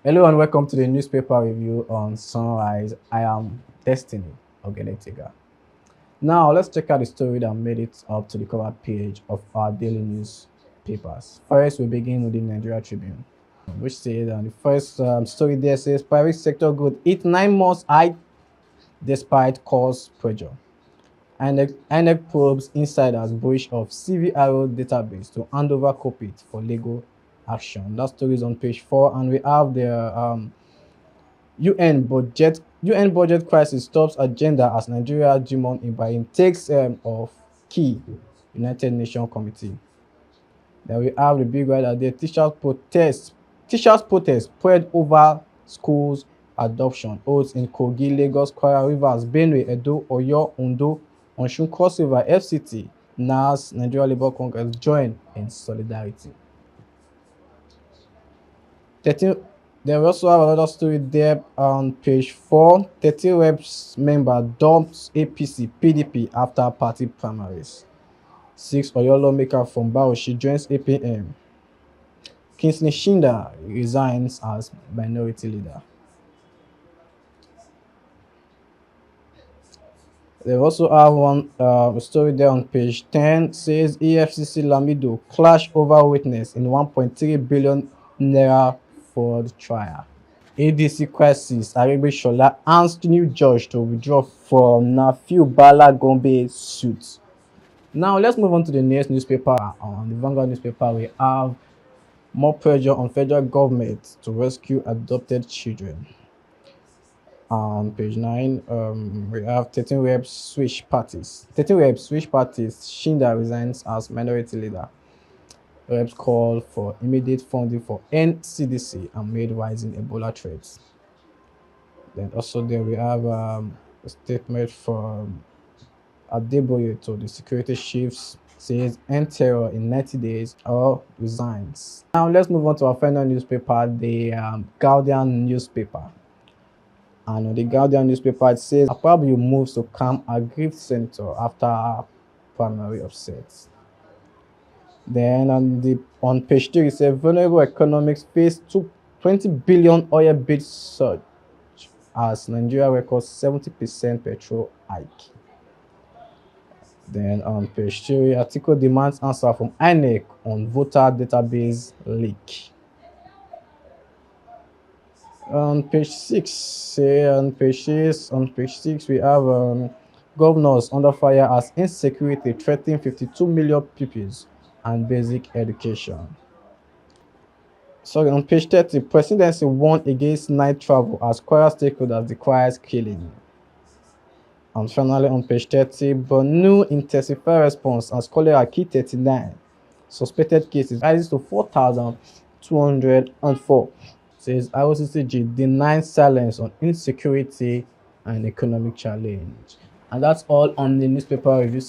Hello and welcome to the newspaper review on Sunrise. I am Destiny Ogenetiga. Now let's check out the story that made it up to the cover page of our daily newspapers. First, we begin with the Nigeria Tribune, which says the first story there says private sector growth hit 9 months high despite cost pressure. INEC probes insiders breach of CVRO database to hand over copy for legal action. That story is on page 4, and we have the UN budget crisis stops agenda as Nigeria Jimon Ibrahim takes of key United Nations committee. Then we have the big right there. Teachers protest spread over schools adoption. Oaths in Kogi, Lagos, Kwara, Rivers, Benue, Edo, Oyo, Ondo, Osun crossover, FCT, NAS, Nigeria Labour Congress join in solidarity. 13, then we also have another story there on page 4. 13 reps member dumps APC PDP after party primaries. 6 Oyo lawmaker from Bauchi joins APM. Kingsley Shinda resigns as minority leader. They also have one story there on page 10 says EFCC Lamido clash over witness in 1.3 billion naira fraud trial. ADC crisis, Aregbesola asked new judge to withdraw from Nafiu Bala Gombe suit. Now let's move on to the next newspaper. On the Vanguard newspaper, we have more pressure on federal government to rescue adopted children. On page 9, we have 13 reps switch parties. 13 reps switch parties. Shinda resigns as minority leader. Reps call for immediate funding for NCDC amid rising Ebola threats. Then also there we have a statement from Adeboye to the security chiefs says end terror in 90 days or resigns. Now let's move on to our final newspaper, the Guardian newspaper. And on the Guardian newspaper, it says Akpabio moves to calm aggrieved senator after primary upsets. Then on page 3, it says vulnerable economics face 20 billion oil bid surge as Nigeria records 70% petrol hike. Then on page 3, article demands answer from INEC on voter database leak. On page 6, we have governors under fire as insecurity threatening 52 million pupils and basic education. Sorry, on page 30, presidency warned against night travel as choir stakeholders decries killing. And finally, on page 30, Borno intensify response as cholera key 39 suspected cases rises to 4,204. Says IOCCG denies silence on insecurity and economic challenge. And that's all on the newspaper review.